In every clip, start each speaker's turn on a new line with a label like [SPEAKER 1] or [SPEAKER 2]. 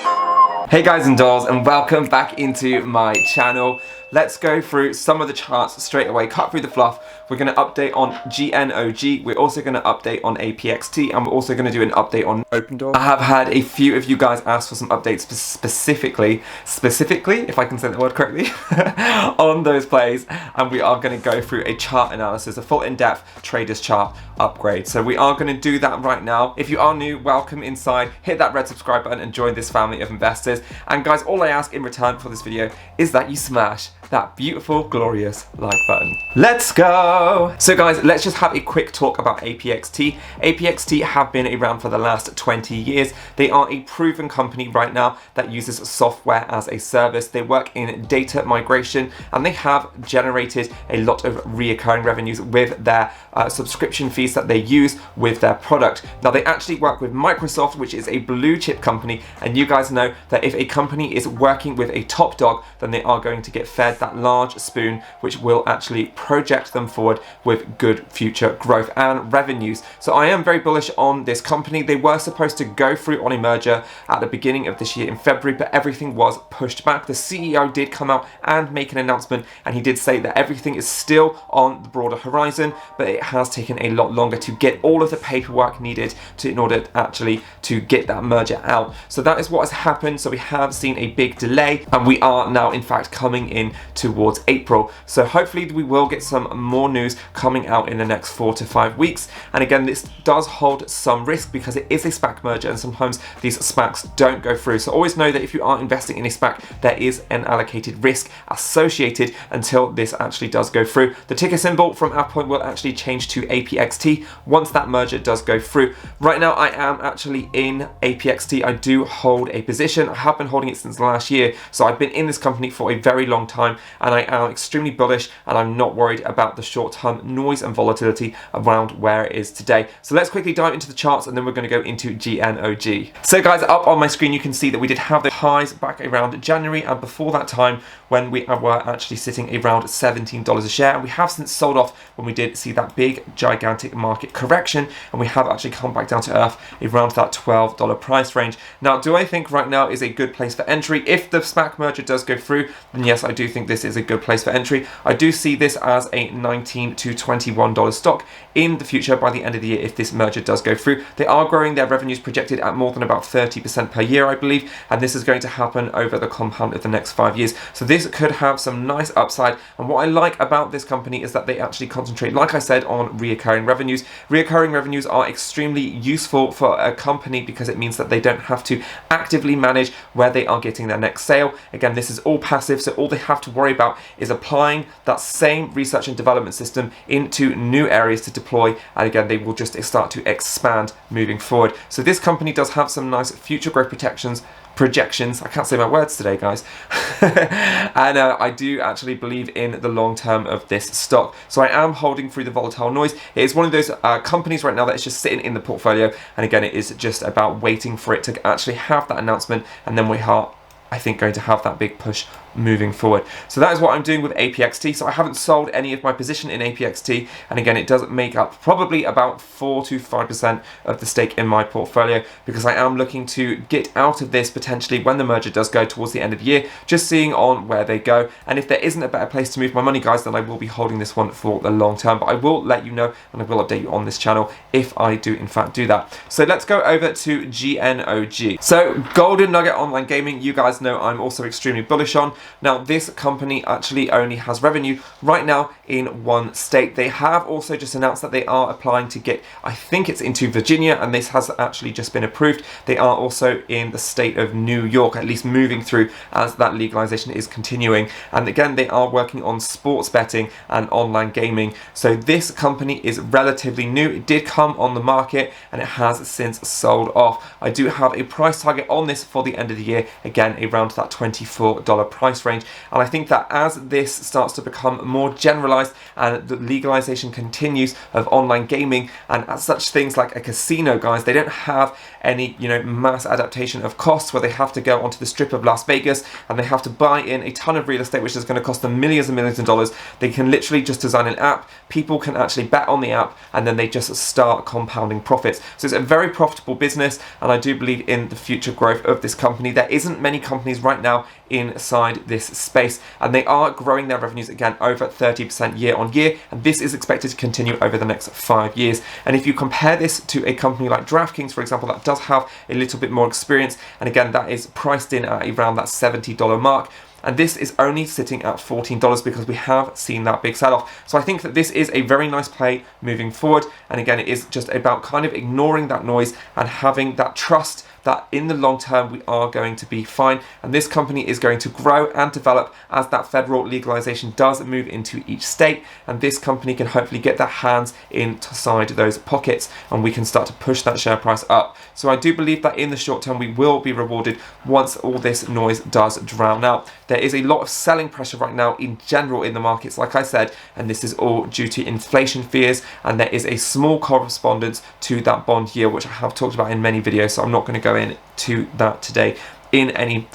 [SPEAKER 1] Hey guys and dolls, and welcome back into my channel. Let's go through some of the charts straight away, cut through the fluff. We're going to update on Gnog, we're also going to update on Apxt, and we're also going to do an update on Opendoor. I have had a few of you guys ask for some updates specifically, if I can say that word correctly, on those plays, and we are going to go through a chart analysis, a full in-depth traders chart upgrade. So we are going to do that right now. If you are new, welcome inside, hit that red subscribe button and join this family of investors. And guys, all I ask in return for this video is that you smash that beautiful, glorious like button. Let's go! So guys, let's just have a quick talk about Apxt. Apxt have been around for the last 20 years. They are a proven company right now that uses software as a service. They work in data migration, and they have generated a lot of reoccurring revenues with their subscription fees that they use with their product. Now, they actually work with Microsoft, which is a blue chip company, and you guys know that if a company is working with a top dog, then they are going to get fed that large spoon, which will actually project them forward with good future growth and revenues. So I am very bullish on this company. They were supposed to go through on a merger at the beginning of this year in February, but everything was pushed back. The CEO did come out and make an announcement, and he did say that everything is still on the broader horizon, but it has taken a lot longer to get all of the paperwork needed in order actually to get that merger out. So that is what has happened. So we have seen a big delay, and we are now in fact coming in towards April. So hopefully we will get some more news coming out in the next 4 to 5 weeks. And again, this does hold some risk because it is a SPAC merger, and sometimes these SPACs don't go through. So always know that if you are investing in a SPAC, there is an allocated risk associated until this actually does go through. The ticker symbol from our point will actually change to APXT once that merger does go through. Right now I am actually in APXT. I do hold a position. I have been holding it since last year, so I've been in this company for a very long time, and I am extremely bullish, and I'm not worried about the short-term noise and volatility around where it is today. So let's quickly dive into the charts, and then we're going to go into Gnog. So guys, up on my screen you can see that we did have the highs back around January, and before that time when we were actually sitting around $17 a share, and we have since sold off when we did see that big gigantic market correction, and we have actually come back down to earth around that $12 price range. Now, do I think right now is a good place for entry? If the SPAC merger does go through, then yes, I do think this is a good place for entry. I do see this as a $19 to $21 stock in the future by the end of the year if this merger does go through. They are growing their revenues projected at more than about 30% per year, I believe, and this is going to happen over the compound of the next 5 years. So this could have some nice upside, and what I like about this company is that they actually concentrate, like I said, on reoccurring revenues. Reoccurring revenues are extremely useful for a company because it means that they don't have to actively manage where they are getting their next sale. Again, this is all passive, so all they have to worry about is applying that same research and development system into new areas to deploy, and again, they will just start to expand moving forward. So this company does have some nice future growth projections. I can't say my words today, guys. And I do actually believe in the long term of this stock. So I am holding through the volatile noise. It is one of those companies right now that is just sitting in the portfolio. And again, it is just about waiting for it to actually have that announcement. And then we are, I think, going to have that big push moving forward. So that is what I'm doing with Apxt. So I haven't sold any of my position in Apxt, and again, it does make up probably about 4 to 5% of the stake in my portfolio, because I am looking to get out of this potentially when the merger does go towards the end of the year, just seeing on where they go. And if there isn't a better place to move my money, guys, then I will be holding this one for the long term. But I will let you know, and I will update you on this channel if I do in fact do that. So let's go over to Gnog. So Golden Nugget Online Gaming, you guys know I'm also extremely bullish on. Now, this company actually only has revenue right now in one state. They have also just announced that they are applying to get, I think it's into Virginia, and this has actually just been approved. They are also in the state of New York, at least moving through as that legalization is continuing. And again, they are working on sports betting and online gaming. So this company is relatively new. It did come on the market, and it has since sold off. I do have a price target on this for the end of the year, again around that $24 price range. And I think that as this starts to become more generalized legalized and the legalization continues of online gaming and such things like a casino, guys, they don't have any, mass adaptation of costs where they have to go onto the strip of Las Vegas and they have to buy in a ton of real estate, which is going to cost them millions and millions of dollars. They can literally just design an app, people can actually bet on the app, and then they just start compounding profits. So it's a very profitable business, and I do believe in the future growth of this company. There isn't many companies right now inside this space, and they are growing their revenues again over 30% year on year, and this is expected to continue over the next 5 years. And if you compare this to a company like DraftKings, for example, that does have a little bit more experience, and again that is priced in at around that $70 mark, and this is only sitting at $14 because we have seen that big sell-off. So I think that this is a very nice play moving forward, and again it is just about kind of ignoring that noise and having that trust that in the long term we are going to be fine, and this company is going to grow and develop as that federal legalization does move into each state, and this company can hopefully get their hands inside those pockets and we can start to push that share price up. So I do believe that in the short term we will be rewarded once all this noise does drown out. There is a lot of selling pressure right now in general in the markets, like I said, and this is all due to inflation fears, and there is a small correspondence to that bond yield, which I have talked about in many videos, so I'm not going to go into that today in any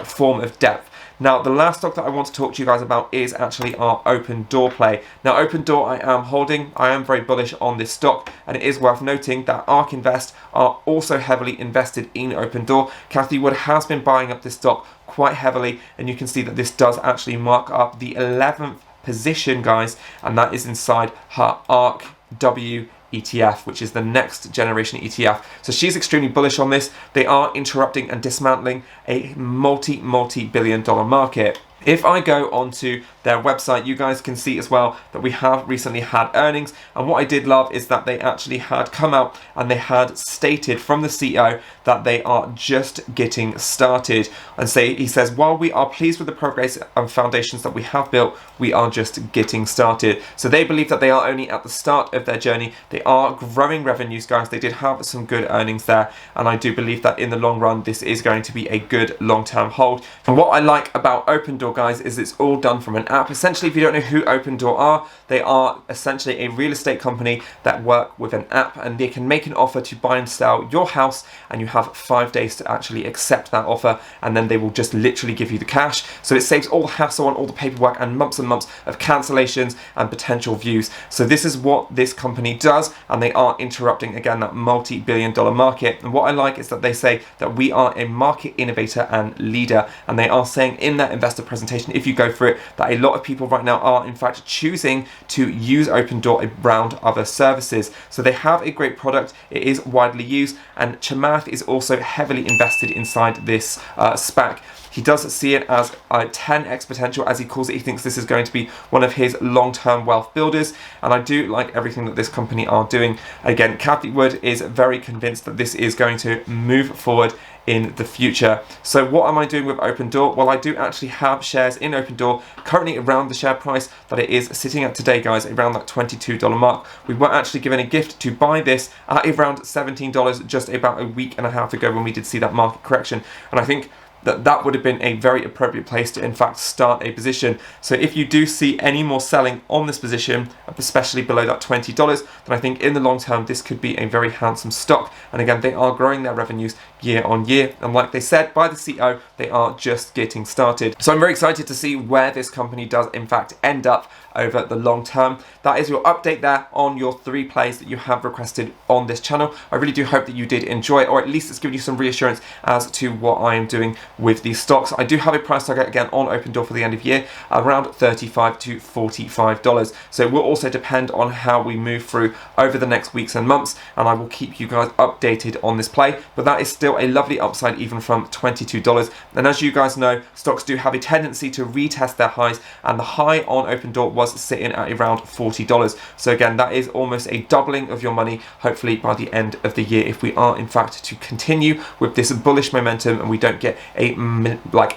[SPEAKER 1] form of depth. Now, the last stock that I want to talk to you guys about is actually our Opendoor play. Now, Opendoor I am holding. I am very bullish on this stock, and it is worth noting that ARK Invest are also heavily invested in Opendoor. Cathie Wood has been buying up this stock quite heavily, and you can see that this does actually mark up the 11th position, guys, and that is inside her ARK W ETF, which is the next generation ETF. So she's extremely bullish on this. They are interrupting and dismantling a multi-billion dollar market. If I go onto their website, you guys can see as well that we have recently had earnings, and what I did love is that they actually had come out and they had stated from the CEO that they are just getting started, and he says, while we are pleased with the progress and foundations that we have built, we are just getting started. So they believe that they are only at the start of their journey. They are growing revenues, guys. They did have some good earnings there, and I do believe that in the long run this is going to be a good long-term hold. And what I like about Opendoor, guys, is it's all done from an app. Essentially, if you don't know who Opendoor are, they are essentially a real estate company that work with an app, and they can make an offer to buy and sell your house, and you have 5 days to actually accept that offer, and then they will just literally give you the cash. So it saves all the hassle and all the paperwork and months of cancellations and potential views. So this is what this company does, and they are interrupting again that multi-billion dollar market. And what I like is that they say that we are a market innovator and leader, and they are saying in that investor presentation, if you go through it, that a lot of people right now are in fact choosing to use Opendoor around other services. So they have a great product, it is widely used, and Chamath is also heavily invested inside this SPAC. He does see it as a 10x potential, as he calls it. He thinks this is going to be one of his long-term wealth builders, and I do like everything that this company are doing. Again, Cathie Wood is very convinced that this is going to move forward in the future. So what am I doing with Opendoor? Well, I do actually have shares in Opendoor currently around the share price that it is sitting at today, guys, around that $22 mark. We were actually given a gift to buy this at around $17 just about a week and a half ago when we did see that market correction, and I think that would have been a very appropriate place to in fact start a position. So if you do see any more selling on this position, especially below that $20, then I think in the long term this could be a very handsome stock. And again, they are growing their revenues year on year, and like they said by the CEO, they are just getting started. So I'm very excited to see where this company does in fact end up over the long term. That is your update there on your 3 plays that you have requested on this channel. I really do hope that you did enjoy it, or at least it's given you some reassurance as to what I am doing with these stocks. I do have a price target again on Opendoor for the end of year around $35 to $45. So it will also depend on how we move through over the next weeks and months, and I will keep you guys updated on this play. But that is still a lovely upside even from $22. And as you guys know, stocks do have a tendency to retest their highs, and the high on Opendoor was sitting at around $40. So again, that is almost a doubling of your money, hopefully by the end of the year, if we are in fact to continue with this bullish momentum and we don't get a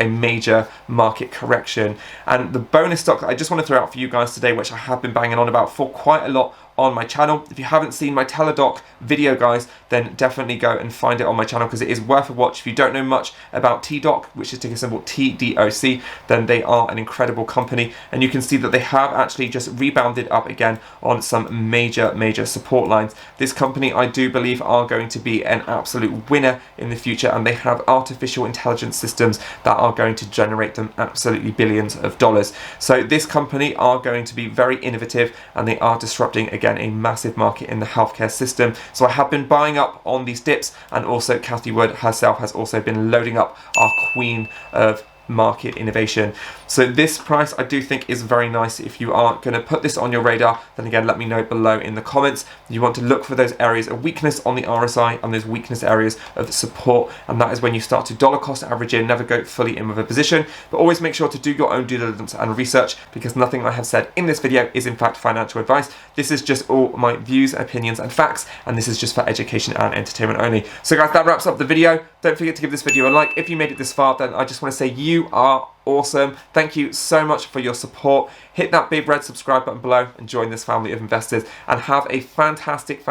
[SPEAKER 1] major market correction. And the bonus stock that I just want to throw out for you guys today, which I have been banging on about for quite a lot on my channel. If you haven't seen my teladoc video, guys, then definitely go and find it on my channel because it is worth a watch. If you don't know much about Tdoc, which is ticker symbol TDOC, then they are an incredible company, and you can see that they have actually just rebounded up again on some major support lines. This company, I do believe, are going to be an absolute winner in the future, and they have artificial intelligence systems that are going to generate them absolutely billions of dollars. So this company are going to be very innovative, and they are disrupting again a massive market in the healthcare system. So I have been buying up on these dips, and also Cathie Wood herself has also been loading up our queen of market innovation. So this price I do think is very nice. If you are going to put this on your radar, then again let me know below in the comments. You want to look for those areas of weakness on the RSI and those weakness areas of support, and that is when you start to dollar cost average in. Never go fully in with a position, but always make sure to do your own due diligence and research, because nothing I have said in this video is in fact financial advice. This is just all my views, opinions and facts, and this is just for education and entertainment only. So guys, that wraps up the video. Don't forget to give this video a like. If you made it this far, then I just want to say you are awesome. Thank you so much for your support. Hit that big red subscribe button below and join this family of investors, and have a fantastic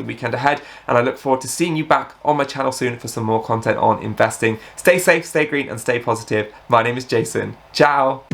[SPEAKER 1] weekend ahead, and I look forward to seeing you back on my channel soon for some more content on investing. Stay safe, stay green and stay positive. My name is Jason. Ciao.